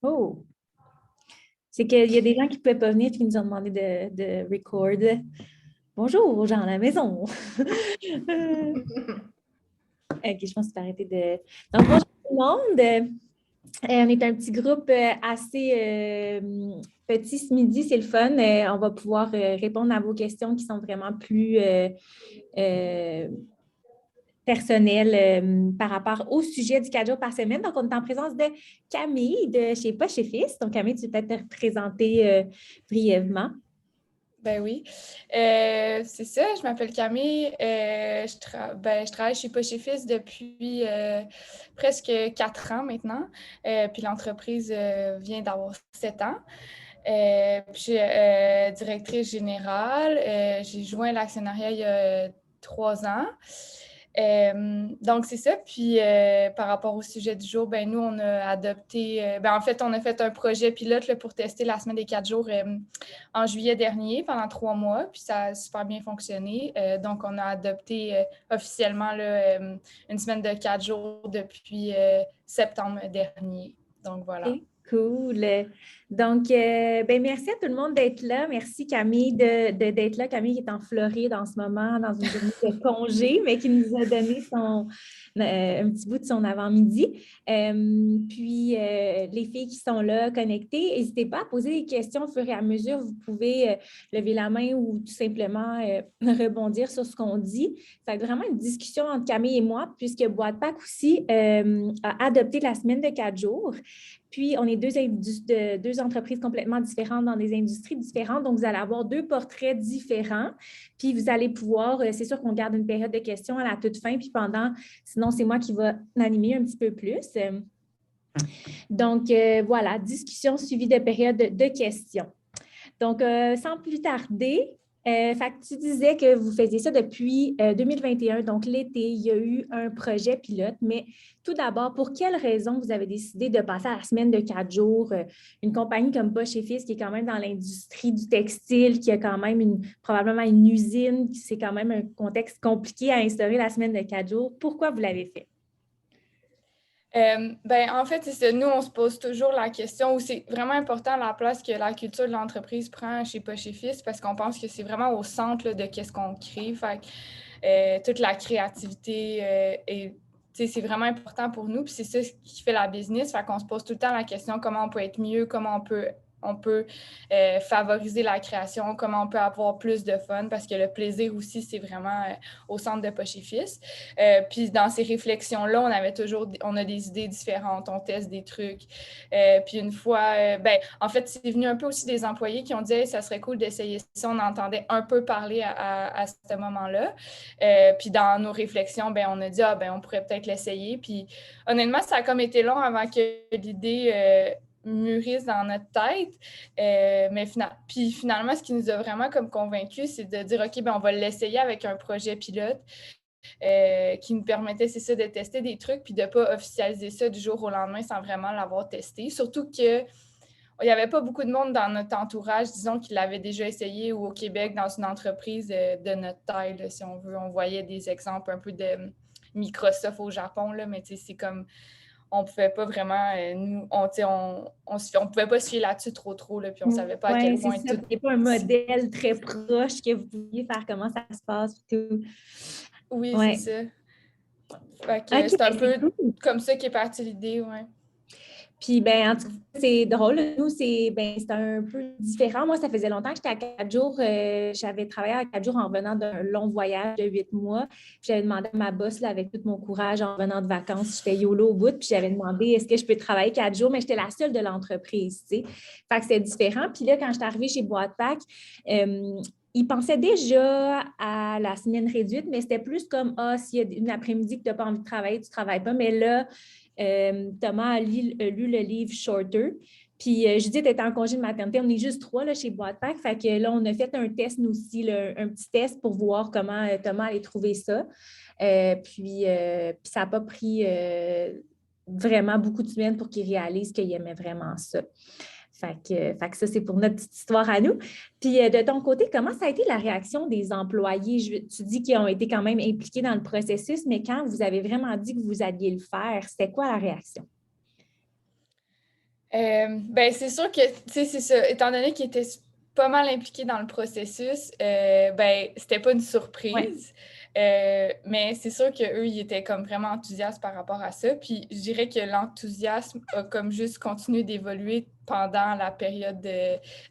Oh! C'est qu'il y a des gens qui ne pouvaient pas venir et qui nous ont demandé de record. Bonjour aux gens à la maison. OK, je pense que tu peux arrêter de. Donc, bonjour tout le monde. On est un petit groupe assez petit ce midi, c'est le fun. On va pouvoir répondre à vos questions qui sont vraiment plus euh, personnelles par rapport au sujet du 4 jours par semaine. Donc, on est en présence de Camille de chez Poche et Fils. Donc, Camille, tu peux peut-être te présenter brièvement. Ben oui. C'est ça, je m'appelle Camille. Je travaille chez Poche et Fils depuis presque 4 ans maintenant. Puis l'entreprise vient d'avoir 7 ans. Puis je suis directrice générale. J'ai joint l'actionnariat il y a 3 ans. Donc, c'est ça. Puis, par rapport au sujet du jour, ben nous, on a adopté... en fait, on a fait un projet pilote là, pour tester la semaine des 4 jours en juillet dernier, pendant 3 mois. Puis, ça a super bien fonctionné. Donc, on a adopté officiellement là, une semaine de 4 jours depuis septembre dernier. Donc, voilà. OK, cool. Donc, merci à tout le monde d'être là. Merci Camille d'être là. Camille qui est en Floride en ce moment, dans une journée de congé, mais qui nous a donné un petit bout de son avant-midi. Les filles qui sont là connectées, n'hésitez pas à poser des questions au fur et à mesure. Vous pouvez lever la main ou tout simplement rebondir sur ce qu'on dit. Ça va être vraiment une discussion entre Camille et moi, puisque Boîte-Pack aussi a adopté la semaine de 4 jours. Puis, on est deux entreprises complètement différentes dans des industries différentes. Donc, vous allez avoir 2 portraits différents. Puis, vous allez pouvoir, c'est sûr qu'on garde une période de questions à la toute fin. Puis, sinon, c'est moi qui vais animer un petit peu plus. Donc, voilà, discussion suivie de période de questions. Donc, sans plus tarder, tu disais que vous faisiez ça depuis 2021, donc l'été, il y a eu un projet pilote, mais tout d'abord, pour quelles raisons vous avez décidé de passer à la semaine de 4 jours? Une compagnie comme Poche et Fils, qui est quand même dans l'industrie du textile, qui a quand même probablement une usine, c'est quand même un contexte compliqué à instaurer la semaine de 4 jours. Pourquoi vous l'avez fait? En fait, c'est ça. Nous, on se pose toujours la question où c'est vraiment important la place que la culture de l'entreprise prend chez Poche et Fils parce qu'on pense que c'est vraiment au centre là, de qu'est-ce qu'on crée. Fait toute la créativité c'est vraiment important pour nous. Puis c'est ça qui fait la business. Fait qu'on se pose tout le temps la question comment on peut être mieux, comment on peut favoriser la création, comment on peut avoir plus de fun, parce que le plaisir aussi, c'est vraiment au centre de Poche et Fils. Puis dans ces réflexions-là, on a des idées différentes, on teste des trucs. Puis une fois, en fait, c'est venu un peu aussi des employés qui ont dit hey, ça serait cool d'essayer ça. On entendait un peu parler à ce moment-là. Puis dans nos réflexions, on a dit on pourrait peut-être l'essayer. Puis honnêtement, ça a comme été long avant que l'idée mûrissent dans notre tête. Puis finalement, ce qui nous a vraiment comme convaincus, c'est de dire, OK, on va l'essayer avec un projet pilote qui nous permettait, c'est ça, de tester des trucs puis de ne pas officialiser ça du jour au lendemain sans vraiment l'avoir testé. Surtout que il n'y avait pas beaucoup de monde dans notre entourage, disons, qui l'avait déjà essayé ou au Québec dans une entreprise de notre taille, là, si on veut. On voyait des exemples un peu de Microsoft au Japon, là, mais c'est comme on pouvait pas vraiment, on pouvait pas se fier là-dessus trop, là, puis on savait pas à quel Oui, c'est point ça. tout... Il n'y a pas un modèle très proche que vous pouviez faire comment ça se passe et tout. Oui, c'est Ouais. ça. Fait que OK, c'est un c'est peu cool. comme ça qu'est partie l'idée, ouais. Puis, en tout cas, c'est drôle. Nous, c'est un peu différent. Moi, ça faisait longtemps que j'étais à 4 jours. J'avais travaillé à 4 jours en revenant d'un long voyage de 8 mois. Puis, j'avais demandé à ma boss, là, avec tout mon courage, en revenant de vacances, j'étais YOLO au bout. Puis, j'avais demandé, est-ce que je peux travailler 4 jours? Mais j'étais la seule de l'entreprise, tu sais. Fait que c'était différent. Puis là, quand je suis arrivée chez Boîte-Pack, ils pensaient déjà à la semaine réduite, mais c'était plus comme, s'il y a une après-midi que tu n'as pas envie de travailler, tu ne travailles pas. Mais là, Thomas a lu le livre Shorter. Puis Judith était en congé de maternité. On est juste 3 là, chez Boîte-Pack. Fait que là, on a fait un test, nous aussi, là, un petit test pour voir comment Thomas allait trouver ça. Puis ça n'a pas pris vraiment beaucoup de semaines pour qu'il réalise qu'il aimait vraiment ça. Fait que ça, c'est pour notre petite histoire à nous. Puis, de ton côté, comment ça a été la réaction des employés? Tu dis qu'ils ont été quand même impliqués dans le processus, mais quand vous avez vraiment dit que vous alliez le faire, c'était quoi la réaction? Ben, c'est sûr que, tu sais, c'est ça. Étant donné qu'ils étaient pas mal impliqués dans le processus, ben, c'était pas une Ouais. surprise. Mais c'est sûr qu'eux, ils étaient comme vraiment enthousiastes par rapport à ça. Puis je dirais que l'enthousiasme a comme juste continué d'évoluer pendant la période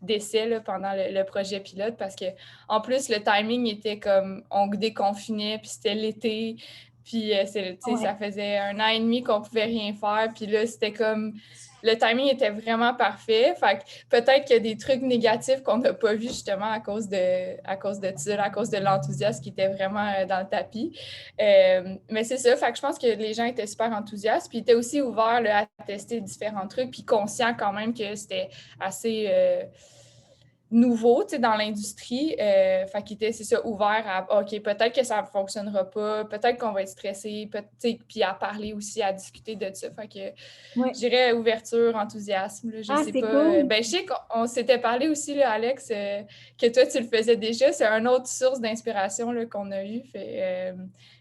d'essai, là, pendant le projet pilote, parce que en plus, le timing était comme on déconfinait, puis c'était l'été. Puis, tu sais, ça Ouais. faisait 1 an et demi qu'on pouvait rien faire. Puis là, c'était comme le timing était vraiment parfait. Fait que peut-être qu'il y a des trucs négatifs qu'on n'a pas vus justement à cause de l'enthousiasme qui était vraiment dans le tapis. Mais c'est ça. Fait que je pense que les gens étaient super enthousiastes. Puis ils étaient aussi ouverts là, à tester différents trucs. Puis conscients quand même que c'était assez nouveau, tu sais, dans l'industrie. Fait qu'il était, c'est ça, ouvert à, OK, peut-être que ça ne fonctionnera pas, peut-être qu'on va être stressé, puis à parler aussi, à discuter de ça. Fait que je Ouais. dirais ouverture, enthousiasme, là, je Ah, sais c'est pas. cool. Ben, je sais qu'on s'était parlé aussi, là, Alex, que toi, tu le faisais déjà. C'est une autre source d'inspiration là, qu'on a eue.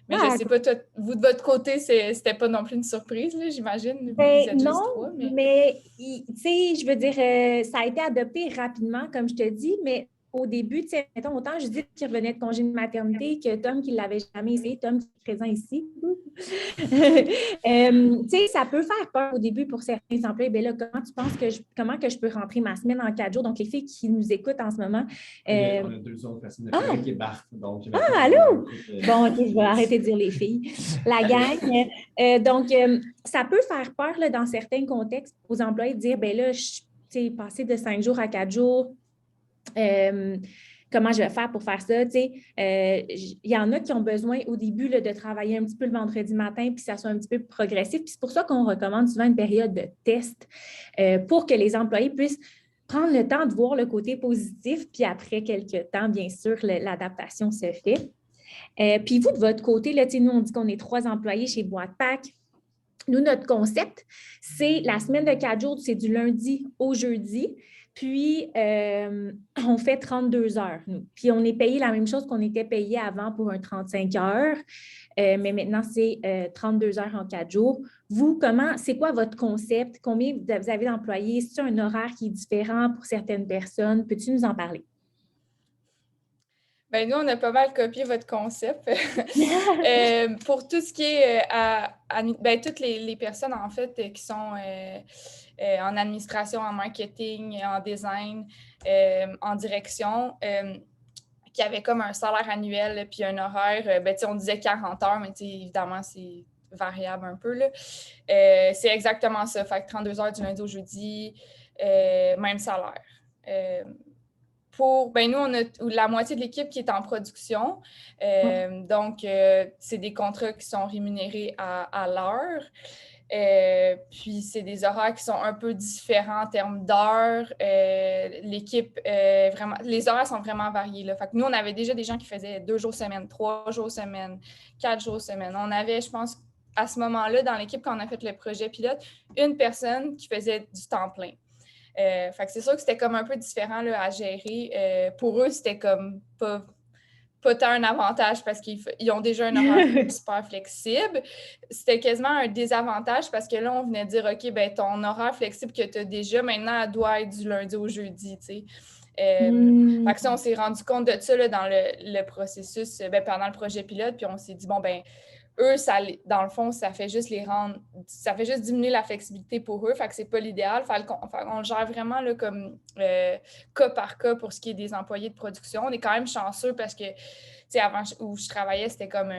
Mais je Ah, sais pas, toi, vous, de votre côté, c'était pas non plus une surprise, là, j'imagine, vu que vous ben êtes non, juste trois, mais... mais tu sais, je veux dire, ça a été adopté rapidement, comme je te dis, mais au début, tu sais, mettons, autant Judith qui revenait de congé de maternité que Tom qui ne l'avait jamais essayé, Tom qui est présent ici. Tu sais, ça peut faire peur au début pour certains employés. Ben là, comment tu penses comment que je peux rentrer ma semaine en 4 jours? Donc, les filles qui nous écoutent en ce moment. On a 2 autres personnes. Notre Ah, collègue qui est Bart. Donc, allô? Bon, OK, je vais arrêter de dire les filles. La gang. Donc, ça peut faire peur là, dans certains contextes aux employés de dire, ben là, tu sais, passer de 5 jours à 4 jours, comment je vais faire pour faire ça? Tu sais, il y en a qui ont besoin au début là, de travailler un petit peu le vendredi matin, puis que ça soit un petit peu progressif. Puis c'est pour ça qu'on recommande souvent une période de test pour que les employés puissent prendre le temps de voir le côté positif, puis après quelques temps, bien sûr, l'adaptation se fait. Puis vous, de votre côté, là, nous, on dit qu'on est 3 employés chez Boîte-Pack. Nous, notre concept, c'est la semaine de 4 jours, c'est du lundi au jeudi. Puis, on fait 32 heures, nous. Puis, on est payé la même chose qu'on était payé avant pour un 35 heures. Mais maintenant, c'est 32 heures en 4 jours. Vous, c'est quoi votre concept? Combien vous avez d'employés? C'est un horaire qui est différent pour certaines personnes? Peux-tu nous en parler? Ben, nous, on a pas mal copié votre concept. Pour tout ce qui est ben, toutes les personnes, en fait, qui sont en administration, en marketing, en design, en direction, qui avaient comme un salaire annuel puis un horaire, ben, on disait 40 heures, mais évidemment, c'est variable un peu. Là. C'est exactement ça. Fait que 32 heures du lundi au jeudi, même salaire. Nous, on a la moitié de l'équipe qui est en production. Donc, c'est des contrats qui sont rémunérés à l'heure. Puis, c'est des horaires qui sont un peu différents en termes d'heures. L'équipe, vraiment, les horaires sont vraiment variés. Là. Fait que nous, on avait déjà des gens qui faisaient 2 jours semaine, 3 jours semaine, 4 jours semaine. On avait, je pense, à ce moment-là, dans l'équipe, quand on a fait le projet pilote, une personne qui faisait du temps plein. Fait que c'est sûr que c'était comme un peu différent là, à gérer. Pour eux, c'était comme pas tant un avantage parce qu'ils ont déjà un horaire super flexible. C'était quasiment un désavantage parce que là, on venait dire, OK, ben ton horaire flexible que tu as déjà, maintenant, elle doit être du lundi au jeudi, tu sais. Fait que ça, on s'est rendu compte de ça là, dans le processus, pendant le projet pilote, puis on s'est dit, bon, ben eux, dans le fond, ça fait juste ça fait juste diminuer la flexibilité pour eux, fait que c'est pas l'idéal. On le gère vraiment là, comme cas par cas pour ce qui est des employés de production. On est quand même chanceux parce que, tu sais, avant où je travaillais, c'était comme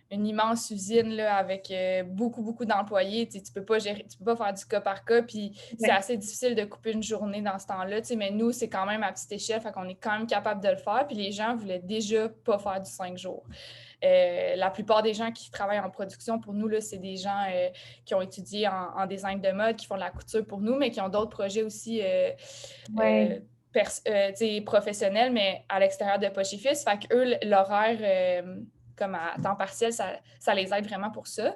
une immense usine là, avec beaucoup, beaucoup d'employés. Tu peux pas faire du cas par cas, puis c'est assez difficile de couper une journée dans ce temps-là, mais nous, c'est quand même à petite échelle, fait qu'on est quand même capable de le faire, puis les gens voulaient déjà pas faire du 5 jours. La plupart des gens qui travaillent en production, pour nous, là, c'est des gens qui ont étudié en design de mode, qui font de la couture pour nous, mais qui ont d'autres projets aussi professionnels, mais à l'extérieur de Poche et Fils. Fait qu'eux, l'horaire comme à temps partiel, ça les aide vraiment pour ça.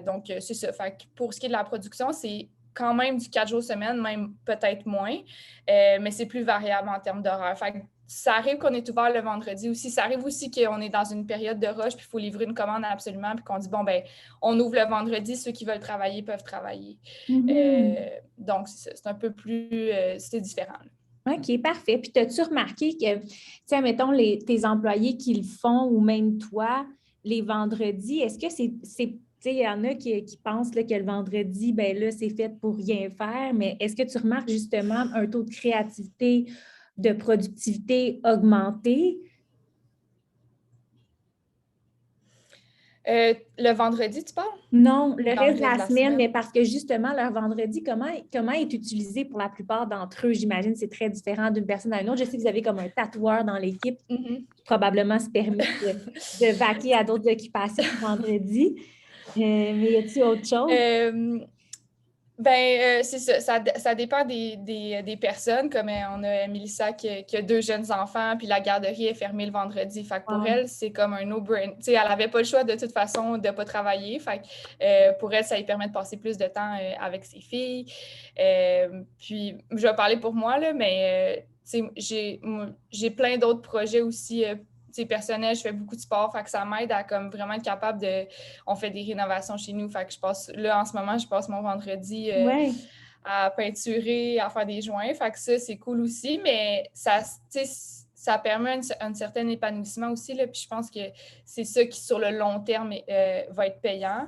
Donc, c'est ça. Fait que pour ce qui est de la production, c'est quand même du 4 jours semaine, même peut-être moins, mais c'est plus variable en termes d'horaire. Fait que ça arrive qu'on est ouvert le vendredi aussi. Ça arrive aussi qu'on est dans une période de rush, puis il faut livrer une commande absolument, puis qu'on dit, bon, ben on ouvre le vendredi, ceux qui veulent travailler peuvent travailler. Donc, c'est un peu plus, c'est différent. OK, parfait. Puis, as-tu remarqué que, tu sais, mettons, tes employés qui le font, ou même toi, les vendredis, est-ce que tu sais, il y en a qui pensent là, que le vendredi, ben là, c'est fait pour rien faire, mais est-ce que tu remarques justement un taux de créativité, de productivité augmenté? Le vendredi, tu parles? Non, le reste de la semaine, mais parce que justement, leur vendredi, comment est utilisé pour la plupart d'entre eux? J'imagine que c'est très différent d'une personne à une autre. Je sais que vous avez comme un tatoueur dans l'équipe qui probablement se permet de vaquer à d'autres occupations le vendredi. Mais y a-t-il autre chose? C'est ça dépend des personnes, comme on a Mélissa qui a 2 jeunes enfants, puis la garderie est fermée le vendredi. Fait que pour elle, c'est comme un no-brain. Tu sais, elle n'avait pas le choix de toute façon de ne pas travailler. Fait que pour elle, ça lui permet de passer plus de temps avec ses filles. Puis, je vais parler pour moi, là, mais tu sais, j'ai plein d'autres projets aussi personnel, je fais beaucoup de sport, fait que ça m'aide à comme vraiment être capable de... On fait des rénovations chez nous, fait que en ce moment, je passe mon vendredi à peinturer, à faire des joints, fait que ça, c'est cool aussi, mais ça permet un certain épanouissement aussi, là, puis je pense que c'est ça qui, sur le long terme, va être payant.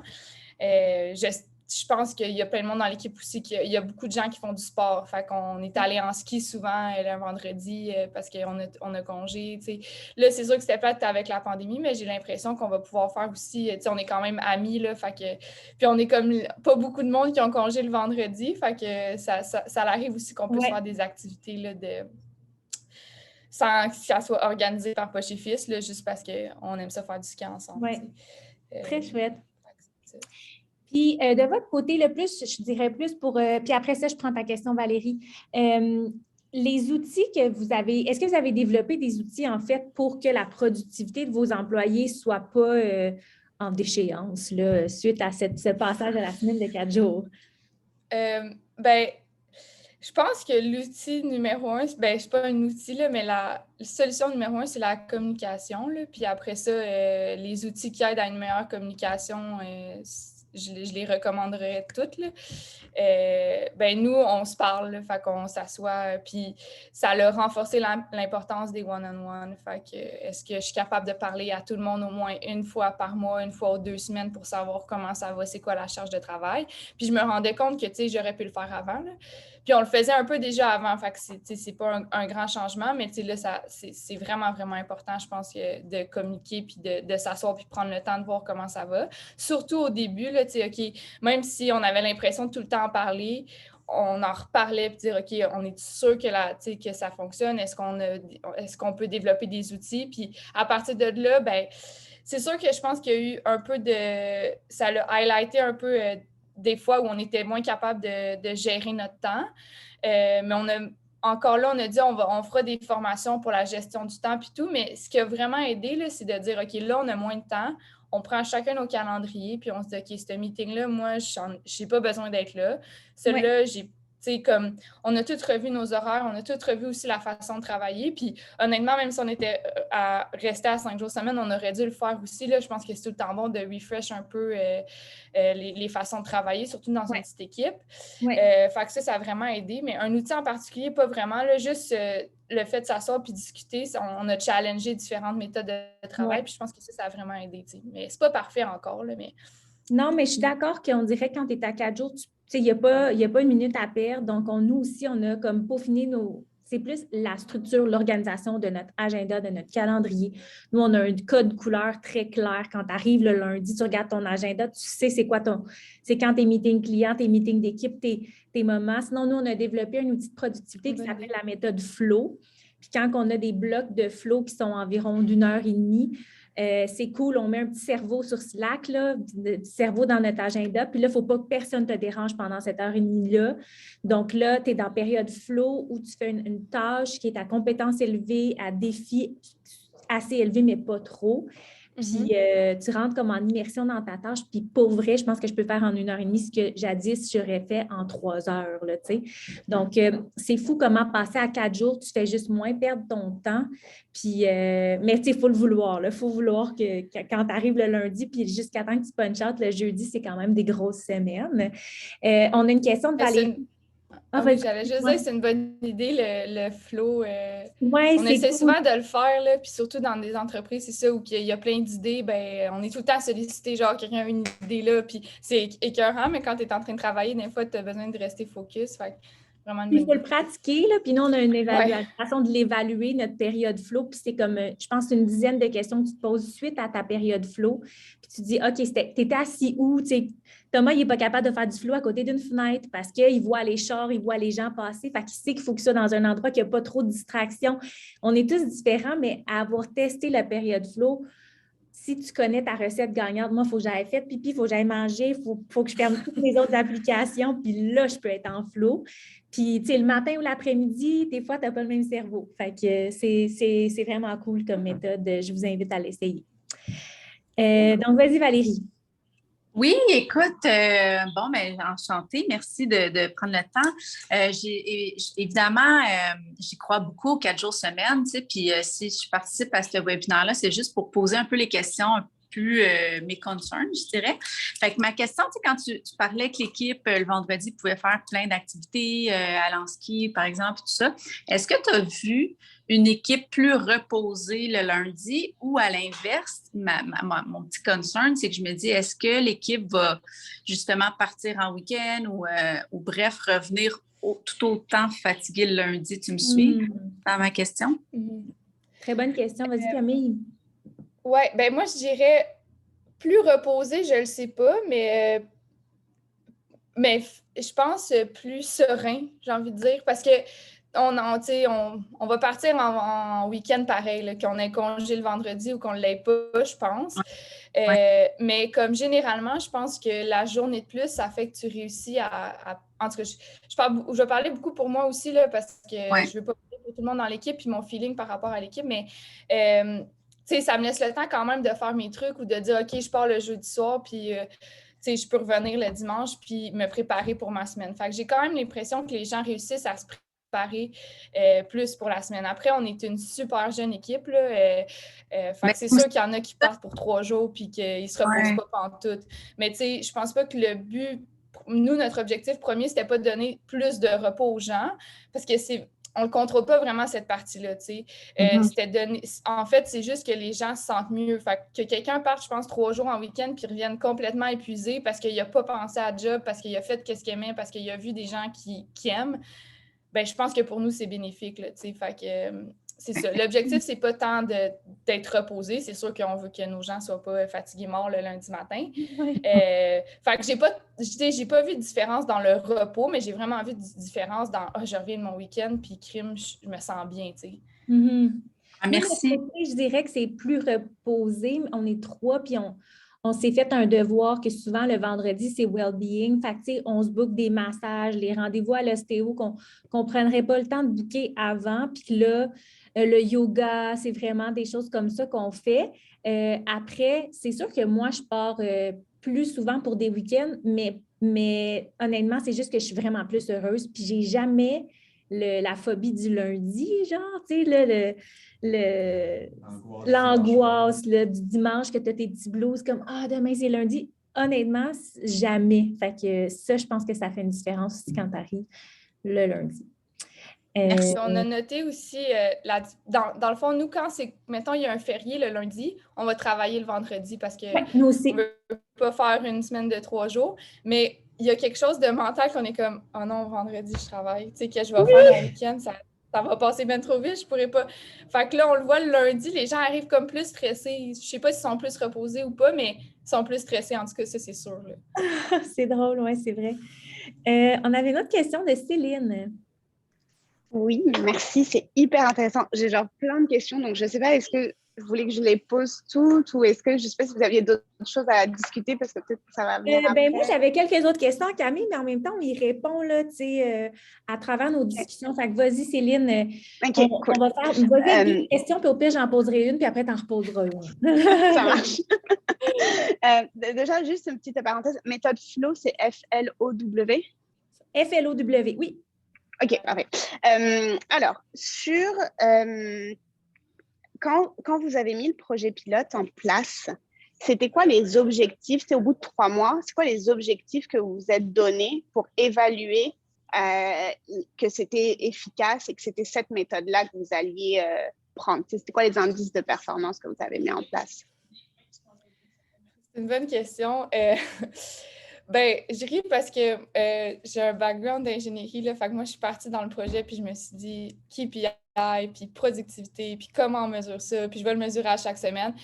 Je pense qu'il y a plein de monde dans l'équipe aussi, qu'il y a beaucoup de gens qui font du sport. Fait qu'on est allé en ski souvent un vendredi parce qu'on a congé. T'sais. Là, c'est sûr que c'était plate avec la pandémie, mais j'ai l'impression qu'on va pouvoir faire aussi. On est quand même amis, là, fait que, puis on est comme pas beaucoup de monde qui ont congé le vendredi. Fait que ça arrive aussi qu'on puisse faire des activités là, sans que ça soit organisé par Poche et Fils, là, juste parce qu'on aime ça faire du ski ensemble. Très chouette. Puis, de votre côté, le plus, je dirais plus pour... puis après ça, je prends ta question, Valérie. Les outils que vous avez... Est-ce que vous avez développé des outils, en fait, pour que la productivité de vos employés ne soit pas en déchéance, là, suite à ce passage à la semaine de 4 jours? Je pense que l'outil numéro 1, c'est pas un outil, là, mais la solution numéro 1, c'est la communication. Là. Puis après ça, les outils qui aident à une meilleure communication, je les recommanderais toutes. Là. Nous, on se parle, là, fait qu'on s'assoit, puis ça a renforcé l'importance des one-on-one. Fait que, est-ce que je suis capable de parler à tout le monde au moins une fois par mois, une fois ou 2 semaines pour savoir comment ça va, c'est quoi la charge de travail. Puis je me rendais compte que, j'aurais pu le faire avant. Là. Puis on le faisait un peu déjà avant, fait que c'est pas un grand changement, mais là, c'est vraiment, vraiment important, je pense, de communiquer, puis de s'asseoir, puis prendre le temps de voir comment ça va. Surtout au début, là, OK, même si on avait l'impression de tout le temps en parler, on en reparlait, puis dire, OK, on est sûr que ça fonctionne? Est-ce qu'on peut développer des outils? Puis à partir de là, c'est sûr que je pense qu'il y a eu un peu de... Ça l'a highlighté un peu... des fois où on était moins capable de gérer notre temps. Mais encore là, on a dit on fera des formations pour la gestion du temps puis tout, mais ce qui a vraiment aidé, là, c'est de dire, OK, là, on a moins de temps, on prend chacun nos calendriers, puis on se dit, OK, ce meeting-là, moi, je n'ai pas besoin d'être là. Celui-là, comme on a tous revu nos horaires, on a tous revu aussi la façon de travailler. Puis honnêtement, même si on était à rester à 5 jours semaine, on aurait dû le faire aussi. Là. Je pense que c'est tout le temps bon de refresh un peu les façons de travailler, surtout dans une petite équipe. Fait que ça a vraiment aidé. Mais un outil en particulier, pas vraiment. Là, juste le fait de s'asseoir puis discuter, on a challengé différentes méthodes de travail. Puis je pense que ça a vraiment aidé. T'sais. Mais c'est pas parfait encore. Là, mais... Non, mais je suis d'accord qu'on dirait que quand tu es à 4 jours, il n'y a pas une minute à perdre. Donc, nous aussi, on a comme peaufiné c'est plus la structure, l'organisation de notre agenda, de notre calendrier. Nous, on a un code couleur très clair. Quand tu arrives le lundi, tu regardes ton agenda, tu sais c'est quoi c'est quand tes meetings clients, tes meetings d'équipe, tes moments. Sinon, nous, on a développé un outil de productivité qui s'appelle la méthode Flow. Puis quand on a des blocs de flow qui sont environ d'1h30, c'est cool, on met un petit cerveau sur Slack, là, du cerveau dans notre agenda, puis là, il ne faut pas que personne te dérange pendant cette heure et demie-là. Donc là, tu es dans période flow où tu fais une tâche qui est à compétence élevée, à défi assez élevé, mais pas trop. Puis tu rentres comme en immersion dans ta tâche. Puis pour vrai, je pense que je peux faire en 1 heure et demie ce que jadis j'aurais fait en 3 heures, là, tu sais. Donc, c'est fou comment passer à 4 jours, tu fais juste moins perdre ton temps. Puis, mais tu sais, il faut le vouloir. Il faut vouloir que quand tu arrives le lundi, puis jusqu'à temps que tu punch out le jeudi, c'est quand même des grosses semaines. On a une question de Valérie. Oui, j'allais juste dire que c'est une bonne idée, le flow. Ouais, on essaie souvent de le faire, là, puis surtout dans des entreprises, c'est ça, où il y a plein d'idées, ben, on est tout le temps sollicité, genre quelqu'un a une idée là, puis c'est écœurant, mais quand tu es en train de travailler, des fois, tu as besoin de rester focus. Fait que vraiment une bonne il faut le idée. pratiquer, là, puis nous, on a une Ouais. façon de l'évaluer, notre période flow, puis c'est comme, je pense, une dizaine de questions que tu te poses suite à ta période flow, puis tu dis, OK, tu étais assis où? Tu sais, Thomas, il n'est pas capable de faire du flow à côté d'une fenêtre parce qu'il voit les chars, il voit les gens passer, fait qu'il sait qu'il faut que ça dans un endroit qui n'a pas trop de distractions. On est tous différents, mais à avoir testé la période flow, si tu connais ta recette gagnante, moi, il faut que j'aille faire pipi, il faut que j'aille manger, il faut que je ferme toutes les autres applications, puis là, je peux être en flow. Puis, tu sais, le matin ou l'après-midi, des fois, tu n'as pas le même cerveau. Fait que c'est vraiment cool comme méthode. Je vous invite à l'essayer. Donc, vas-y, Valérie. Oui, écoute, bon, ben, enchantée. Merci de prendre le temps. Évidemment, j'y crois beaucoup aux 4 jours semaine, tu sais, puis si je participe à ce webinaire-là, c'est juste pour poser un peu les questions plus mes concerns, je dirais. Fait que ma question, tu sais, quand tu parlais que l'équipe, le vendredi, pouvait faire plein d'activités, aller en ski, par exemple, tout ça, est-ce que tu as vu une équipe plus reposée le lundi ou à l'inverse, mon petit concern, c'est que je me dis, est-ce que l'équipe va justement partir en week-end ou bref, revenir tout autant fatiguée le lundi? Tu me suis dans ma question? Très bonne question. Vas-y, Camille. Oui, ben moi, je dirais plus reposé, je le sais pas, mais je pense plus serein, j'ai envie de dire, parce que on va partir en week-end pareil, là, qu'on ait congé le vendredi ou qu'on ne l'ait pas, je pense. Mais comme généralement, je pense que la journée de plus, ça fait que tu réussis en tout cas, je vais parler beaucoup pour moi aussi, là, parce que je ne veux pas parler pour tout le monde dans l'équipe, puis mon feeling par rapport à l'équipe, mais ça me laisse le temps quand même de faire mes trucs ou de dire, OK, je pars le jeudi soir, puis je peux revenir le dimanche puis me préparer pour ma semaine. Fait que j'ai quand même l'impression que les gens réussissent à se préparer plus pour la semaine. Après, on est une super jeune équipe, là. Fait que c'est sûr qu'il y en a qui partent pour 3 jours puis qu'ils ne se reposent pas pantoute. Mais tu sais, je pense pas que le but, nous, notre objectif premier, c'était pas de donner plus de repos aux gens parce que on ne contrôle pas vraiment cette partie-là, tu sais. En fait, c'est juste que les gens se sentent mieux. Fait que quelqu'un parte, je pense, 3 jours en week-end puis revienne complètement épuisé parce qu'il n'a pas pensé à job, parce qu'il a fait ce qu'il aimait, parce qu'il a vu des gens qui aiment, ben je pense que pour nous, c'est bénéfique, là, tu sais. Fait que c'est ça. L'objectif, c'est pas tant d'être reposé. C'est sûr qu'on veut que nos gens ne soient pas fatigués morts le lundi matin. Fait que j'ai pas vu de différence dans le repos, mais j'ai vraiment vu de différence dans je reviens de mon week-end, puis crime, je me sens bien, tu sais. Merci. Je dirais que c'est plus reposé. On est 3, puis on s'est fait un devoir que souvent le vendredi, c'est well-being. Fait que, on se book des massages, les rendez-vous à l'ostéo qu'on ne prendrait pas le temps de booker avant. Puis là, le yoga, c'est vraiment des choses comme ça qu'on fait. Après, c'est sûr que moi, je pars plus souvent pour des week-ends, mais honnêtement, c'est juste que je suis vraiment plus heureuse. Puis j'ai jamais la phobie du lundi, genre, tu sais, l'angoisse du dimanche que tu as tes petits blues comme demain c'est lundi. Honnêtement, jamais. Fait que ça, je pense que ça fait une différence aussi quand tu arrives le lundi. On a noté aussi, dans le fond, nous, quand mettons, il y a un férié le lundi, on va travailler le vendredi parce qu'on ne veut pas faire une semaine de 3 jours. Mais il y a quelque chose de mental qu'on est comme, oh non, vendredi, je travaille. Tu sais, que je vais faire mon week-end, ça va passer bien trop vite, je pourrais pas. Fait que là, on le voit le lundi, les gens arrivent comme plus stressés. Je sais pas s'ils sont plus reposés ou pas, mais ils sont plus stressés. En tout cas, ça, c'est sûr. C'est drôle, oui, c'est vrai. On avait une autre question de Céline. Oui, merci, c'est hyper intéressant. J'ai genre plein de questions, donc je ne sais pas, est-ce que vous voulez que je les pose toutes ou est-ce que, je ne sais pas si vous aviez d'autres choses à discuter parce que peut-être que ça va venir après. Moi, j'avais quelques autres questions, Camille, mais en même temps, on y répond là, à travers nos discussions. Fait que vas-y, Céline, OK, on va faire vas-y, deux questions, puis au pire, j'en poserai une, puis après, tu en reposeras une. Ça marche. Déjà, juste une petite parenthèse. Méthode FLOW, c'est F-L-O-W. F-L-O-W, oui. OK, parfait. Alors, quand vous avez mis le projet pilote en place, c'était quoi les objectifs? C'est au bout de 3 mois, c'est quoi les objectifs que vous vous êtes donnés pour évaluer que c'était efficace et que c'était cette méthode-là que vous alliez prendre? C'était quoi les indices de performance que vous avez mis en place? C'est une bonne question. Je ris parce que j'ai un background d'ingénierie, là, fait que moi, je suis partie dans le projet, puis je me suis dit KPI, puis productivité, puis comment on mesure ça, puis je vais le mesurer à chaque semaine.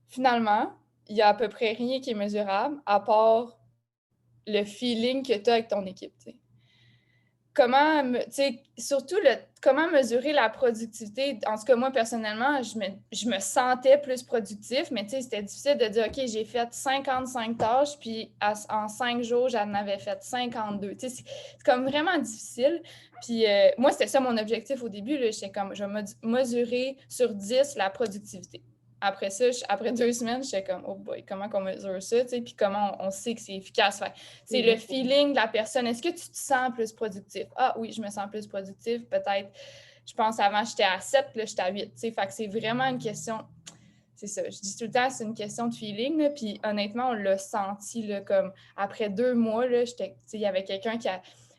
Finalement, il n'y a à peu près rien qui est mesurable, à part le feeling que tu as avec ton équipe, t'sais. Comment mesurer la productivité? En tout cas, moi, personnellement, je me sentais plus productif, mais c'était difficile de dire, OK, j'ai fait 55 tâches, puis en 5 jours, j'en avais fait 52. C'est comme vraiment difficile. Puis moi, c'était ça mon objectif au début. J'étais comme, je vais mesurer sur 10 la productivité. Après ça, après 2 semaines, j'étais comme, oh boy, comment qu'on mesure ça, puis comment on sait que c'est efficace. C'est le feeling de la personne. Est-ce que tu te sens plus productif? Ah oui, je me sens plus productif. Peut-être, je pense avant, j'étais à 7, là, j'étais à 8. Fait que c'est vraiment une question, c'est ça, je dis tout le temps, c'est une question de feeling. Là, puis honnêtement, on l'a senti, là, comme après 2 mois, là, il y avait quelqu'un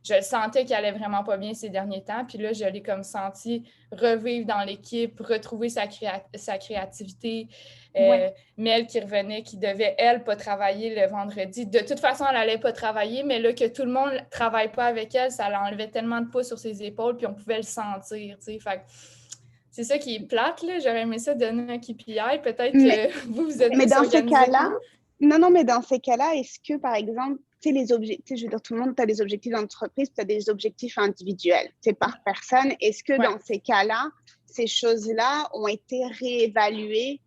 je le sentais qu'il allait vraiment pas bien ces derniers temps. Puis là, je l'ai comme senti revivre dans l'équipe, retrouver sa créativité. Mel qui revenait, qui devait, elle, pas travailler le vendredi. De toute façon, elle n'allait pas travailler, mais là, que tout le monde ne travaille pas avec elle, ça l'enlevait tellement de poids sur ses épaules, puis on pouvait le sentir. Fait que c'est ça qui est plate, là. J'aurais aimé ça donner un KPI. Peut-être que vous êtes mais plus dans ces cas-là, mais dans ces cas-là, est-ce que, par exemple, les objectifs, je veux dire, tout le monde, tu as des objectifs d'entreprise, tu as des objectifs individuels, par personne. Est-ce que dans ces cas-là, ces choses-là ont été réévaluées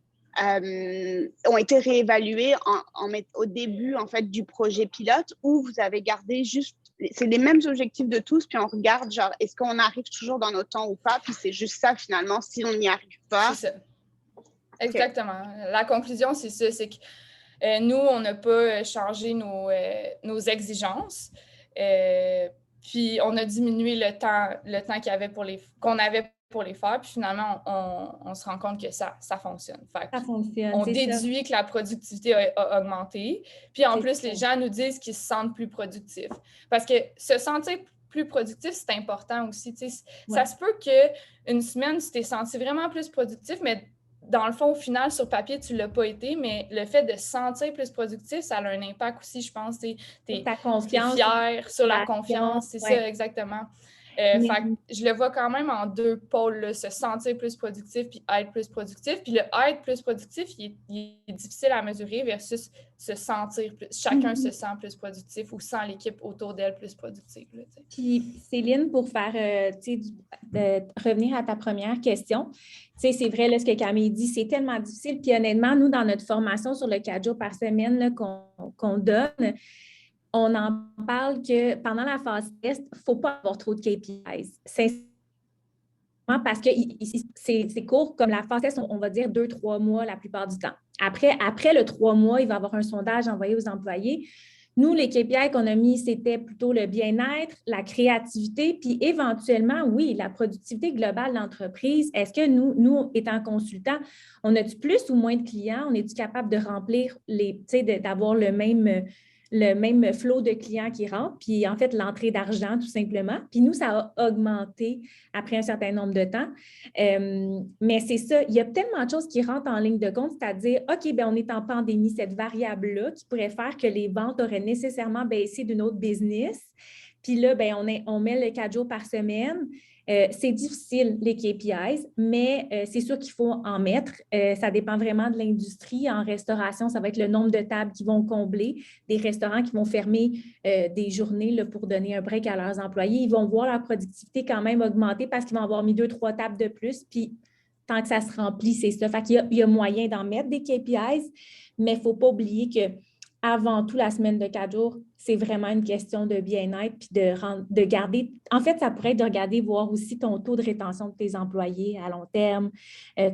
au début, en fait, du projet pilote, ou vous avez gardé juste, c'est les mêmes objectifs de tous, puis on regarde, genre, est-ce qu'on arrive toujours dans nos temps ou pas, puis c'est juste ça, finalement, si on n'y arrive pas. C'est ça. Exactement. La conclusion, c'est ça, c'est que nous, on n'a pas changé nos exigences. Puis, on a diminué le temps qu'on avait pour les faire. Puis, finalement, on se rend compte que ça fonctionne. Ça fonctionne. On déduit que la productivité a augmenté. Puis, en plus, les gens nous disent qu'ils se sentent plus productifs. Parce que se sentir plus productif, c'est important aussi. Ça se peut qu'une semaine, tu t'es senti vraiment plus productif, mais dans le fond, au final, sur papier, tu ne l'as pas été, mais le fait de se sentir plus productif, ça a un impact aussi, je pense. Tu es fier sur la confiance, c'est ça, exactement. Fait que je le vois quand même en 2 pôles, là, se sentir plus productif puis être plus productif. Puis le être plus productif, il est difficile à mesurer versus se sentir plus. Chacun se sent plus productif ou sent l'équipe autour d'elle plus productive. Là, puis Céline, pour faire revenir à ta première question, c'est vrai là, ce que Camille dit, c'est tellement difficile. Puis honnêtement, nous, dans notre formation sur le 4 jours par semaine là, qu'on donne, on en parle que pendant la phase test, il ne faut pas avoir trop de KPIs. Parce que c'est court, comme la phase test, on va dire 2-3 mois la plupart du temps. Après le 3 mois, il va y avoir un sondage envoyé aux employés. Nous, les KPI qu'on a mis, c'était plutôt le bien-être, la créativité, puis éventuellement, oui, la productivité globale de l'entreprise. Est-ce que nous, étant consultants, on a-tu plus ou moins de clients? On est-tu capable de remplir d'avoir le même flot de clients qui rentrent, puis en fait, l'entrée d'argent, tout simplement. Puis nous, ça a augmenté après un certain nombre de temps. Mais c'est ça, il y a tellement de choses qui rentrent en ligne de compte, c'est-à-dire, OK, bien, on est en pandémie, cette variable-là qui pourrait faire que les ventes auraient nécessairement baissé d'une autre business. Puis là, bien, on met le 4 jours par semaine. C'est difficile, les KPIs, mais c'est sûr qu'il faut en mettre. Ça dépend vraiment de l'industrie. En restauration, ça va être le nombre de tables qui vont combler, des restaurants qui vont fermer des journées là, pour donner un break à leurs employés. Ils vont voir leur productivité quand même augmenter parce qu'ils vont avoir mis 2-3 tables de plus. Puis tant que ça se remplit, c'est ça. Fait qu'il y a moyen d'en mettre des KPIs, mais il ne faut pas oublier que avant tout, la semaine de 4 jours, c'est vraiment une question de bien-être puis de garder. En fait, ça pourrait être de regarder, voir aussi ton taux de rétention de tes employés à long terme,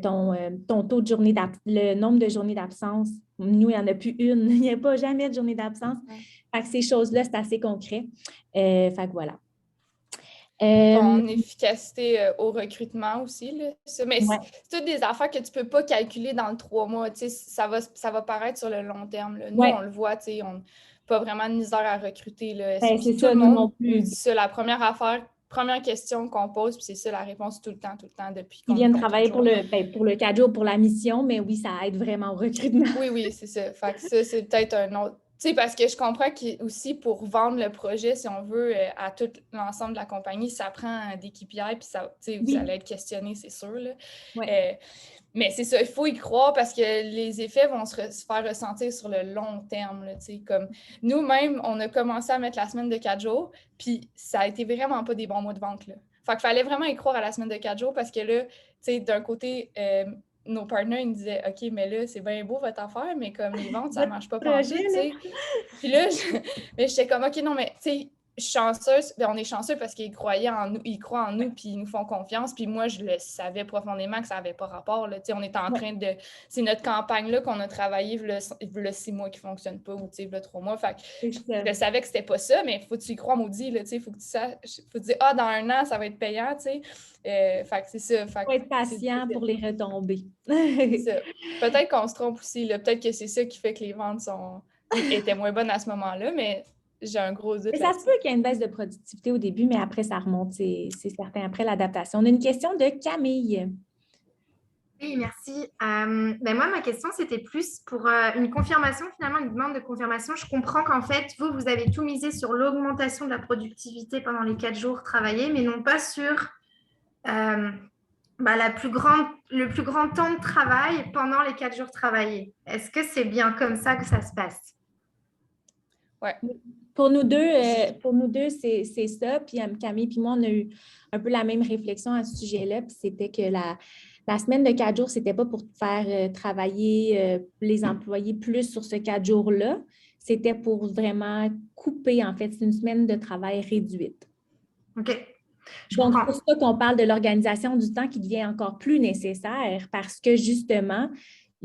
ton taux de le nombre de journées d'absence. Nous, il n'y en a plus une. Il n'y a pas jamais de journée d'absence. Fait que ces choses-là, c'est assez concret. Fait que voilà. Ton efficacité au recrutement aussi. Là. Mais ouais. c'est toutes des affaires que tu ne peux pas calculer dans le 3 mois. Ça va paraître sur le long terme. Là. Nous, on le voit, on n'a pas vraiment de misère à recruter. Là. Ben, c'est tout ça, le nous monde non plus. nous dit ça. La première question qu'on pose, puis c'est ça la réponse tout le temps, depuis qu'on Ils viennent travailler pour le 4 jours, pour la mission, mais oui, ça aide vraiment au recrutement. Oui, c'est ça. Fait que ça, c'est peut-être un autre. Tu sais, parce que je comprends qu'aussi pour vendre le projet, si on veut, à tout l'ensemble de la compagnie, ça prend des KPI, puis ça, vous allez être questionné, c'est sûr. Là. Ouais. Mais c'est ça, il faut y croire parce que les effets vont se faire ressentir sur le long terme. Là, comme nous-mêmes, on a commencé à mettre la semaine de 4 jours, puis ça a été vraiment pas des bons mois de vente. Là. Fait qu'il fallait vraiment y croire à la semaine de 4 jours parce que là, tu sais, d'un côté, nos partenaires, ils nous disaient « OK, mais là, c'est bien beau votre affaire, mais comme les ventes, ça ne marche pas partout. » Puis là, j'étais comme « OK, non, mais tu sais, chanceuse, on est chanceux parce qu'ils croyaient en nous, ils croient en nous, puis ils nous font confiance. Puis moi, je le savais profondément que ça n'avait pas rapport. Là. On est en train de... C'est notre campagne-là qu'on a travaillé le 6 mois qui ne fonctionne pas ou le 3 mois. Fait que je savais que c'était pas ça, mais il faut que tu y crois, maudit. Il faut que tu saches, faut te dire, dans 1 an, ça va être payant. Fait que c'est ça. Il faut être patient pour les retombées. Peut-être qu'on se trompe aussi. Là. Peut-être que c'est ça qui fait que les ventes étaient moins bonnes à ce moment-là, mais j'ai un gros doute. Ça se peut qu'il y ait une baisse de productivité au début, mais après, ça remonte, c'est certain, après l'adaptation. On a une question de Camille. Oui, merci. Moi, ma question, c'était plus pour une confirmation, finalement, une demande de confirmation. Je comprends qu'en fait, vous avez tout misé sur l'augmentation de la productivité pendant les 4 jours travaillés, mais non pas sur le plus grand temps de travail pendant les 4 jours travaillés. Est-ce que c'est bien comme ça que ça se passe? Ouais. Pour nous deux, c'est ça. Puis Camille puis moi, on a eu un peu la même réflexion à ce sujet-là. Puis c'était que la semaine de 4 jours, c'était pas pour faire travailler les employés plus sur ce 4 jours-là. C'était pour vraiment couper, en fait. C'est une semaine de travail réduite. OK. Donc, c'est pour ça qu'on parle de l'organisation du temps qui devient encore plus nécessaire parce que, justement,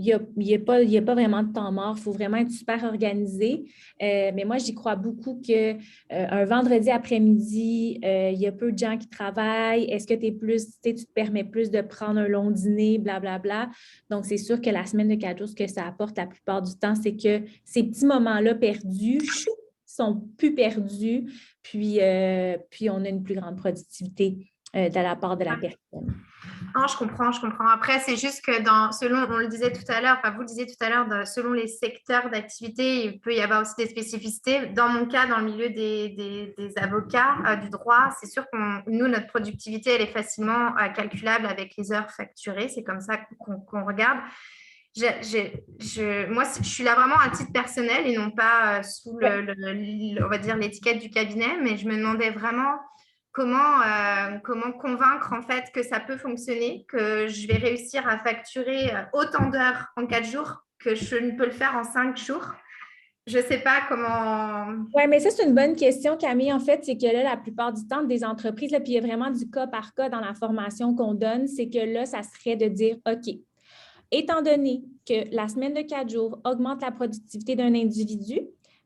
il n'y a pas vraiment de temps mort. Il faut vraiment être super organisé. Mais moi, j'y crois beaucoup qu'un vendredi après-midi, il y a peu de gens qui travaillent. Est-ce que tu te permets plus de prendre un long dîner, blablabla. Donc, c'est sûr que la semaine de 4 jours, ce que ça apporte la plupart du temps, c'est que ces petits moments-là perdus sont plus perdus, puis on a une plus grande productivité de la part de la personne. Non, je comprends. Après, c'est juste que selon, on le disait tout à l'heure, vous le disiez tout à l'heure, selon les secteurs d'activité, il peut y avoir aussi des spécificités. Dans mon cas, dans le milieu des avocats, du droit, c'est sûr que nous, notre productivité, elle est facilement calculable avec les heures facturées. C'est comme ça qu'on regarde. Moi, je suis là vraiment à titre personnel et non pas sous on va dire l'étiquette du cabinet, mais je me demandais vraiment comment convaincre en fait que ça peut fonctionner, que je vais réussir à facturer autant d'heures en 4 jours que je ne peux le faire en 5 jours. Je ne sais pas comment... Oui, mais ça, c'est une bonne question, Camille. En fait, c'est que là, la plupart du temps, des entreprises, là, puis il y a vraiment du cas par cas dans la formation qu'on donne, c'est que là, ça serait de dire, OK, étant donné que la semaine de 4 jours augmente la productivité d'un individu,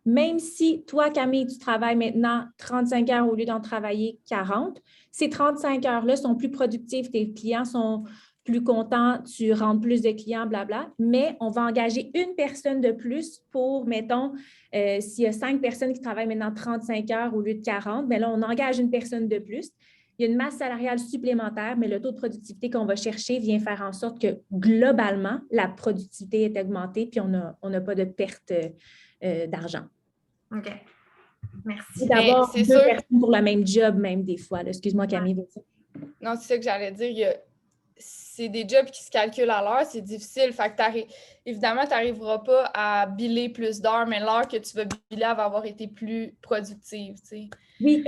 même si toi, Camille, tu travailles maintenant 35 heures au lieu d'en travailler 40, ces 35 heures-là sont plus productives, tes clients sont plus contents, tu rentres plus de clients, blabla, mais on va engager une personne de plus pour, mettons, s'il y a 5 personnes qui travaillent maintenant 35 heures au lieu de 40, bien là, on engage une personne de plus. Il y a une masse salariale supplémentaire, mais le taux de productivité qu'on va chercher vient faire en sorte que, globalement, la productivité est augmentée puis on n'a pas de perte d'argent. OK. Merci. C'est d'avoir 2 personnes pour le même job, même des fois. Excuse-moi, Camille. Non, c'est ça que j'allais dire. c'est des jobs qui se calculent à l'heure, c'est difficile. Fait que évidemment, tu n'arriveras pas à biller plus d'heures, mais l'heure que tu vas biller, elle va avoir été plus productive, tu sais. Oui,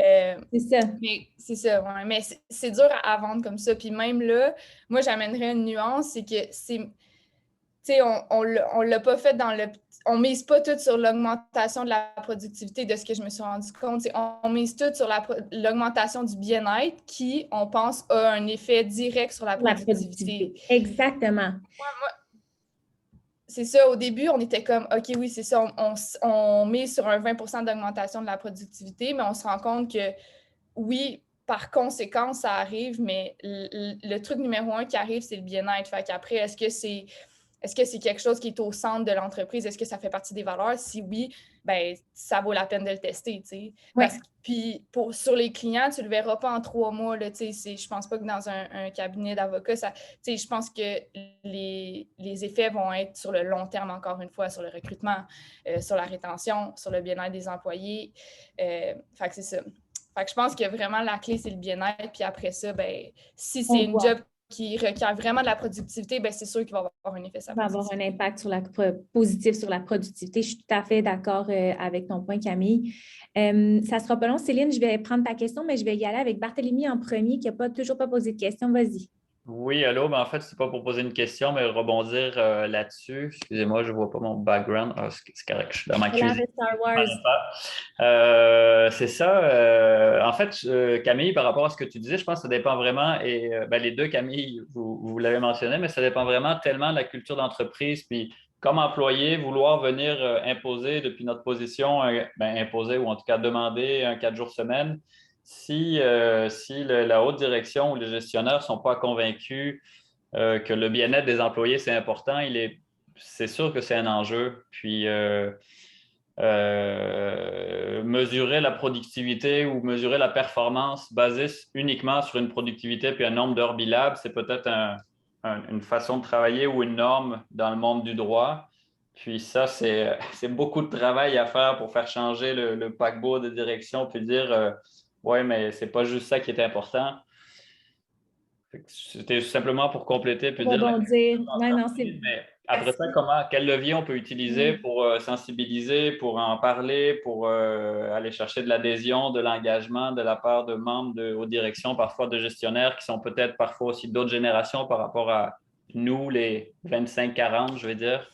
c'est ça. Mais c'est ça, ouais. Mais c'est dur à vendre comme ça. Puis même là, moi, j'amènerais une nuance, c'est que c'est... Tu sais, on l'a pas fait dans le... On mise pas tout sur l'augmentation de la productivité, de ce que je me suis rendu compte. On mise tout sur l'augmentation du bien-être qui, on pense, a un effet direct sur la productivité. Exactement. C'est ça, au début, on était comme, OK, oui, c'est ça, on met sur un 20 % d'augmentation de la productivité, mais on se rend compte que, oui, par conséquent, ça arrive, mais le truc numéro 1 qui arrive, c'est le bien-être. Fait qu'après, est-ce que c'est quelque chose qui est au centre de l'entreprise? Est-ce que ça fait partie des valeurs? Si oui, ben ça vaut la peine de le tester, tu sais. Ouais. Puis sur les clients, tu le verras pas en 3 mois, là, tu sais. Je pense pas que dans un cabinet d'avocats, tu sais, je pense que les effets vont être sur le long terme, encore une fois, sur le recrutement, sur la rétention, sur le bien-être des employés. Fait que c'est ça. Fait que je pense que vraiment la clé, c'est le bien-être. Puis après ça, ben si c'est une job qui requiert vraiment de la productivité, ben c'est sûr qu'il va avoir un effet sur la productivité. Va avoir un impact positif sur la productivité. Je suis tout à fait d'accord avec ton point, Camille. Ça ne sera pas long. Céline, je vais prendre ta question, mais je vais y aller avec Barthélemy en premier, qui n'a toujours pas posé de question. Vas-y. Oui, allô, mais en fait, c'est pas pour poser une question, mais rebondir là-dessus. Excusez-moi, je ne vois pas mon background. Ah, c'est correct, je suis dans ma cuisine. Star Wars. C'est ça. En fait, Camille, par rapport à ce que tu disais, je pense que ça dépend vraiment, et les deux, Camille, vous l'avez mentionné, mais ça dépend vraiment tellement de la culture d'entreprise. Puis, comme employé, vouloir venir imposer depuis notre position, imposer ou en tout cas demander un 4 jours semaine, si la haute direction ou les gestionnaires ne sont pas convaincus que le bien-être des employés, c'est important, c'est sûr que c'est un enjeu. Puis, mesurer la productivité ou mesurer la performance basée uniquement sur une productivité puis un nombre d'heures billables, c'est peut-être une façon de travailler ou une norme dans le monde du droit. Puis ça, c'est beaucoup de travail à faire pour faire changer le paquebot de direction puis dire ouais, mais c'est pas juste ça qui est important. C'était simplement pour compléter puis dire. Mais après ça, quel levier on peut utiliser pour sensibiliser, pour en parler, pour aller chercher de l'adhésion, de l'engagement de la part de membres aux directions, parfois de gestionnaires qui sont peut-être parfois aussi d'autres générations par rapport à nous, les 25-40, je vais dire.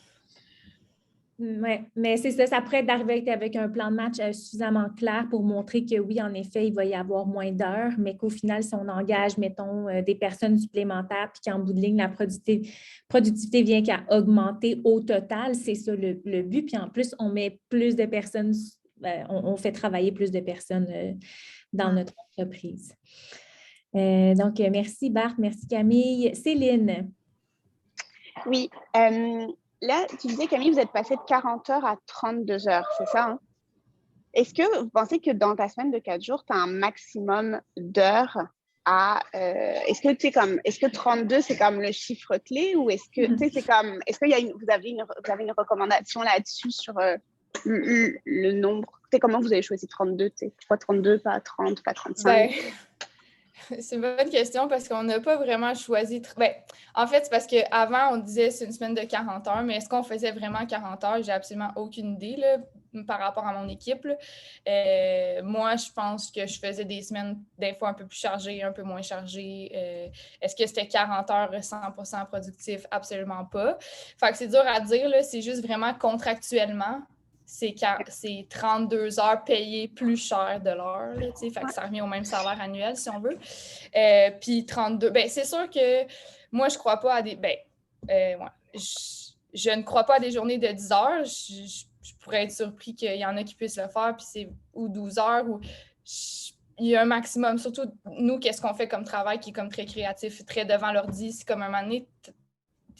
Oui, mais c'est ça, ça pourrait être d'arriver avec un plan de match suffisamment clair pour montrer que oui, en effet, il va y avoir moins d'heures, mais qu'au final, si on engage, mettons, des personnes supplémentaires, puis qu'en bout de ligne, la productivité vient qu'à augmenter au total, c'est ça le but. Puis en plus, on met plus de personnes, on fait travailler plus de personnes dans notre entreprise. Donc, merci Bart, merci Camille. Céline. Oui. Là, tu disais, Camille, vous êtes passé de 40 heures à 32 heures, c'est ça? Hein? Est-ce que vous pensez que dans ta semaine de 4 jours, tu as un maximum d'heures à... est-ce que 32, c'est comme le chiffre clé ou est-ce que, c'est comme... Est-ce qu'il y a vous avez une recommandation là-dessus sur le nombre? Comment vous avez choisi 32? Pourquoi 32, pas 30, pas 35? C'est une bonne question parce qu'on n'a pas vraiment choisi. En fait, c'est parce qu'avant, on disait c'est une semaine de 40 heures, mais est-ce qu'on faisait vraiment 40 heures? J'ai absolument aucune idée là, par rapport à mon équipe. Moi, je pense que je faisais des semaines des fois un peu plus chargées, un peu moins chargées. Est-ce que c'était 40 heures 100% productif? Absolument pas. Fait que c'est dur à dire, là, c'est juste vraiment contractuellement. C'est 32 heures payées plus cher de l'heure. Fait que ça revient au même salaire annuel, si on veut. Puis 32, c'est sûr que moi, je crois pas à des... je ne crois pas à des journées de 10 heures. Je pourrais être surpris qu'il y en a qui puissent le faire, puis ou 12 heures, ou... Il y a un maximum. Surtout, nous, qu'est-ce qu'on fait comme travail qui est comme très créatif, très devant l'ordi. C'est comme un moment donné... tu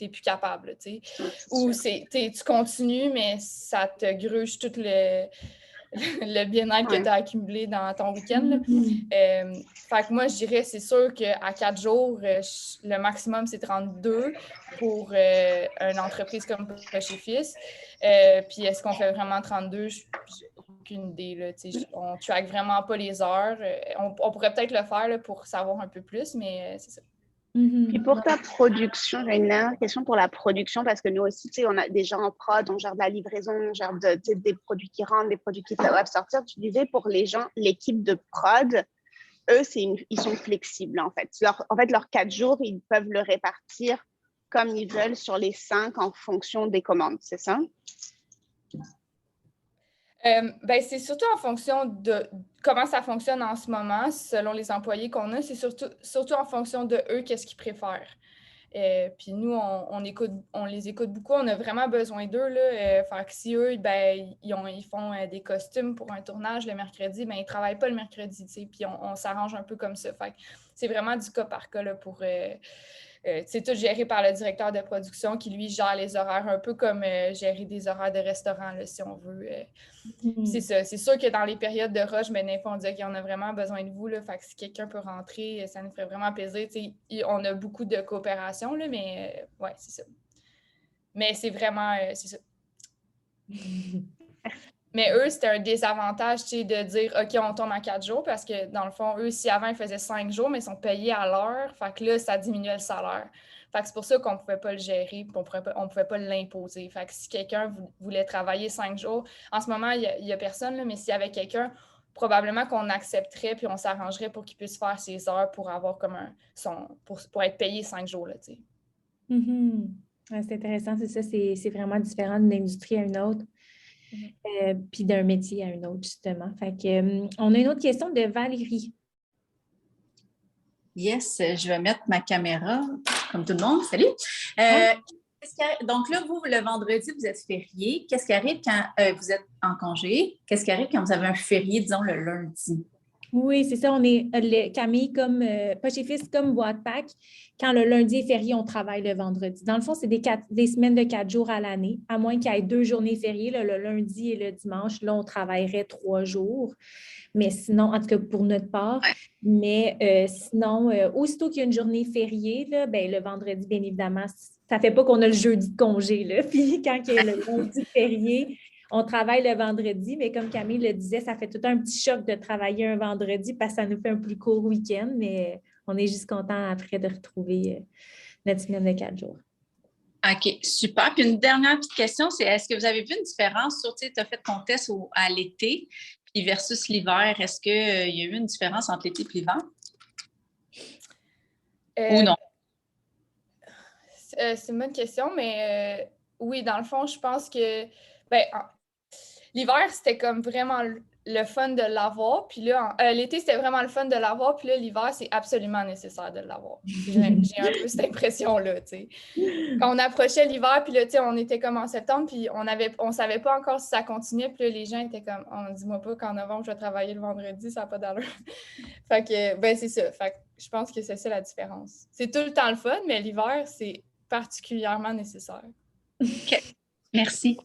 n'es plus capable, tu sais. Ou tu continues, mais ça te gruge tout le bien-être que tu as accumulé dans ton week-end. Fait que moi, je dirais, c'est sûr qu'à 4 jours, le maximum, c'est 32 pour une entreprise comme Chez Fils. Puis est-ce qu'on fait vraiment 32? J'ai aucune idée. Là, on ne traque vraiment pas les heures. On pourrait peut-être le faire là, pour savoir un peu plus, mais c'est ça. Puis pour ta production, j'ai une dernière question pour la production, parce que nous aussi, tu sais, on a des gens en prod, on gère de la livraison, on gère des produits qui rentrent, des produits qui doivent sortir. Tu disais pour les gens, l'équipe de prod, eux, ils sont flexibles, en fait. Leurs 4 jours, ils peuvent le répartir comme ils veulent sur les 5 en fonction des commandes, c'est ça? C'est surtout en fonction de comment ça fonctionne en ce moment, selon les employés qu'on a. C'est surtout en fonction de eux, qu'est-ce qu'ils préfèrent. Puis nous, on les écoute beaucoup. On a vraiment besoin d'eux. Fait que si eux, ils font des costumes pour un tournage le mercredi, ils ne travaillent pas le mercredi. Puis on s'arrange un peu comme ça. Fait que c'est vraiment du cas par cas là, pour... c'est tout géré par le directeur de production qui, lui, gère les horaires un peu comme gérer des horaires de restaurant, là, si on veut. C'est ça. C'est sûr que dans les périodes de rush, des fois, on dit qu'on a vraiment besoin de vous. Là, fait que si quelqu'un peut rentrer, ça nous ferait vraiment plaisir. On a beaucoup de coopération, là, mais ouais, c'est ça. Mais c'est vraiment... c'est ça. Mais eux, c'était un désavantage de dire OK, on tombe à 4 jours parce que dans le fond, eux, si avant, ils faisaient 5 jours, mais ils sont payés à l'heure. Fait que là, ça diminuait le salaire. Fait que c'est pour ça qu'on ne pouvait pas le gérer et on ne pouvait pas l'imposer. Fait que si quelqu'un voulait travailler 5 jours, en ce moment, il n'y a personne, là, mais s'il y avait quelqu'un, probablement qu'on accepterait puis on s'arrangerait pour qu'il puisse faire ses heures pour avoir comme pour être payé 5 jours. Là, Ouais, c'est intéressant, c'est ça. C'est vraiment différent d'une industrie à une autre. Puis d'un métier à un autre, justement. Fait que, on a une autre question de Valérie. Yes, je vais mettre ma caméra, comme tout le monde. Salut! Donc là, vous, le vendredi, vous êtes férié. Qu'est-ce qui arrive quand vous êtes en congé? Qu'est-ce qui arrive quand vous avez un férié, disons, le lundi? Oui, c'est ça. On est Camille, comme Poche et Fils, comme Boîte Pack. Quand le lundi est férié, on travaille le vendredi. Dans le fond, c'est des semaines de 4 jours à l'année, à moins qu'il y ait 2 journées fériées, là, le lundi et le dimanche. Là, on travaillerait 3 jours. Mais sinon, en tout cas pour notre part, mais sinon, aussitôt qu'il y a une journée fériée, là, le vendredi, bien évidemment, ça ne fait pas qu'on a le jeudi de congé. Là. Puis quand il y a le lundi férié, on travaille le vendredi, mais comme Camille le disait, ça fait tout un petit choc de travailler un vendredi parce que ça nous fait un plus court week-end, mais on est juste content après de retrouver notre semaine de 4 jours. OK, super. Puis une dernière petite question, c'est est-ce que vous avez vu une différence sur, tu as fait ton test à l'été puis versus l'hiver? Est-ce qu'il y a eu une différence entre l'été et l'hiver? Ou non? C'est une bonne question, mais oui, dans le fond, je pense que l'hiver, c'était comme vraiment le fun de l'avoir. Puis là, l'été, c'était vraiment le fun de l'avoir. Puis là, l'hiver, c'est absolument nécessaire de l'avoir. J'ai un peu cette impression-là, tu sais. Quand on approchait l'hiver, puis là, tu sais, on était comme en septembre, puis on savait pas encore si ça continuait. Puis là, les gens étaient comme, dis-moi pas qu'en novembre, je vais travailler le vendredi, ça n'a pas d'allure. Fait que, c'est ça. Fait que je pense que c'est ça la différence. C'est tout le temps le fun, mais l'hiver, c'est particulièrement nécessaire. OK. Merci.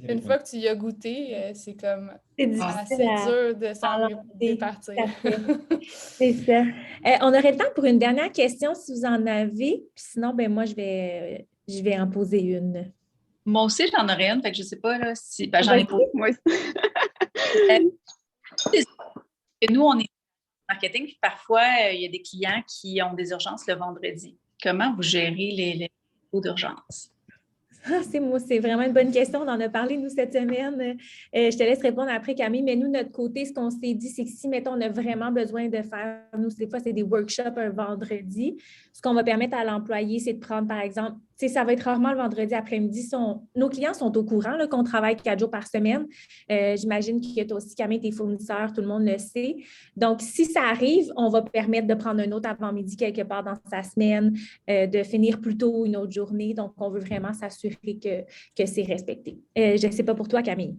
Une fois que tu y as goûté, c'est comme assez difficile dur de s'en départir. C'est ça. On aurait le temps pour une dernière question si vous en avez. Puis sinon, moi, je vais en poser une. Moi aussi, j'en aurais une, fait que je ne sais pas là, si. J'en ai pas. Moi aussi. Nous, on est en marketing, puis parfois, il y a des clients qui ont des urgences le vendredi. Comment vous gérez les taux d'urgence? C'est vraiment une bonne question. On en a parlé, nous, cette semaine. Je te laisse répondre après, Camille. Mais nous, notre côté, ce qu'on s'est dit, c'est que si, mettons, on a vraiment besoin de faire, nous, des fois, c'est des workshops un vendredi. Ce qu'on va permettre à l'employé, c'est de prendre, par exemple, ça va être rarement le vendredi après-midi. Nos clients sont au courant là, qu'on travaille 4 jours par semaine. J'imagine que toi aussi, Camille, tes fournisseurs, tout le monde le sait. Donc, si ça arrive, on va permettre de prendre un autre avant-midi quelque part dans sa semaine, de finir plus tôt une autre journée. Donc, on veut vraiment s'assurer que c'est respecté. Je ne sais pas pour toi, Camille.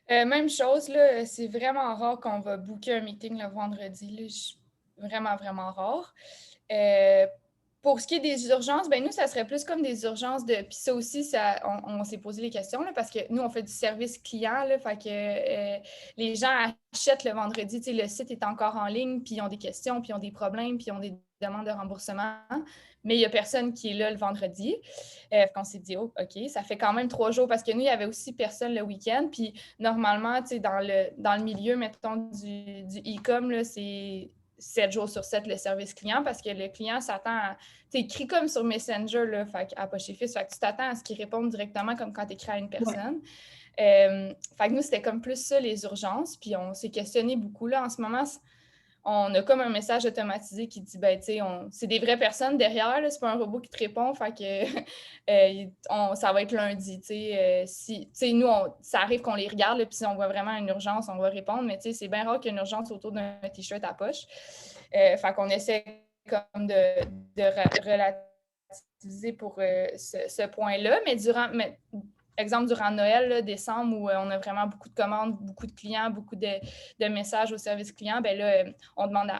Même chose, là, c'est vraiment rare qu'on va booker un meeting le vendredi. Là, vraiment, vraiment rare. Pour ce qui est des urgences, ben nous, ça serait plus comme des urgences de... Puis ça aussi, on s'est posé les questions, là, parce que nous, on fait du service client, là, fait que les gens achètent le vendredi, tu sais, le site est encore en ligne, puis ils ont des questions, puis ils ont des problèmes, puis ils ont des demandes de remboursement, mais il n'y a personne qui est là le vendredi. On s'est dit, oh, OK, ça fait quand même 3 jours, parce que nous, il y avait aussi personne le week-end, puis normalement, tu sais, dans le milieu, mettons, du e-com, là, c'est 7 jours sur 7 le service client, parce que le client s'attend à... Tu écris comme sur Messenger, là, à Poche et Fils, fait que tu t'attends à ce qu'il réponde directement comme quand tu écris à une personne. Fait que nous, c'était comme plus ça, les urgences, puis on s'est questionné beaucoup, là, en ce moment. On a comme un message automatisé qui dit, ben, tu sais, c'est des vraies personnes derrière, là, c'est pas un robot qui te répond, fait que ça va être lundi, tu sais. Nous, ça arrive qu'on les regarde, puis si on voit vraiment une urgence, on va répondre, mais tu sais, c'est bien rare qu'il y ait une urgence autour d'un t-shirt à poche. Fait qu'on essaie comme de relativiser pour ce point-là, mais exemple, durant Noël, là, décembre, où on a vraiment beaucoup de commandes, beaucoup de clients, beaucoup de messages au service client, bien là, on demande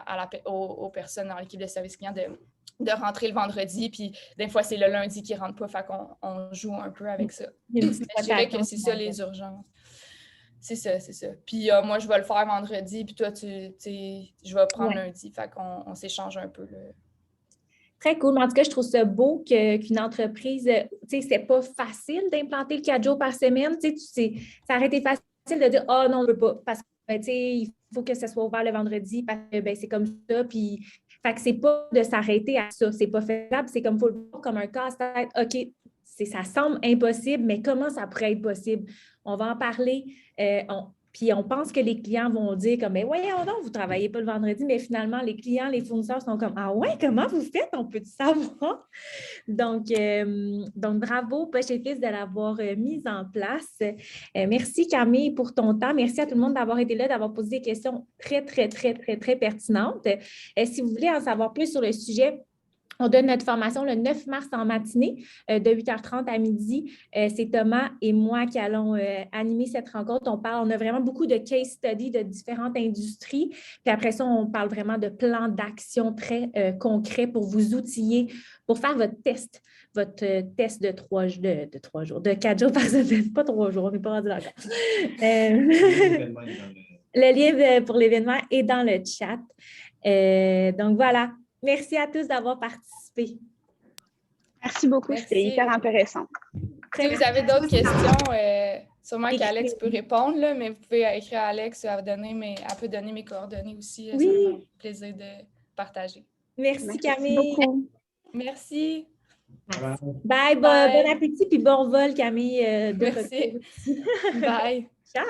aux personnes dans l'équipe de service client de rentrer le vendredi, puis des fois, c'est le lundi qui ne rentre pas, fait qu'on joue un peu avec ça. Je dirais que c'est ça, les urgences. C'est ça. Puis moi, je vais le faire vendredi, puis toi, je vais prendre lundi, fait qu'on s'échange un peu, là. Très cool. Mais en tout cas, je trouve ça beau qu'une entreprise, tu sais, c'est pas facile d'implanter le 4 jours par semaine. Tu sais, ça aurait été facile de dire, ah non, on ne veut pas. Parce que, tu sais, il faut que ça soit ouvert le vendredi parce que, ben, c'est comme ça. Puis, fait que c'est pas de s'arrêter à ça. C'est pas faisable. C'est comme, il faut le voir comme un casse-tête. OK, ça semble impossible, mais comment ça pourrait être possible? On va en parler. Puis on pense que les clients vont dire comme, mais voyons donc, vous ne travaillez pas le vendredi, mais finalement, les clients, les fournisseurs sont comme, ah ouais, comment vous faites? On peut savoir? Donc, bravo, Poche et Fils, de l'avoir mise en place. Merci, Camille, pour ton temps. Merci à tout le monde d'avoir été là, d'avoir posé des questions très, très, très, très, très pertinentes. Si vous voulez en savoir plus sur le sujet, on donne notre formation le 9 mars en matinée de 8h30 à midi. C'est Thomas et moi qui allons animer cette rencontre. On a vraiment beaucoup de case studies de différentes industries. Puis après ça, on parle vraiment de plans d'action très concrets pour vous outiller, pour faire votre test de 3 jours, de 4 jours par semaine. Pas 3 jours, on n'est pas rendu là encore. Le lien pour l'événement est dans le chat. Donc voilà. Merci à tous d'avoir participé. Merci beaucoup, c'était hyper intéressant. Si vous avez d'autres questions, sûrement qu'Alex peut répondre, là, mais vous pouvez écrire à Alex, elle peut donner mes coordonnées aussi. Oui. Ça me fait plaisir de partager. Merci Camille. Beaucoup. Merci. Bye. Bon appétit puis bon vol, Camille. Merci. Bye. Ciao.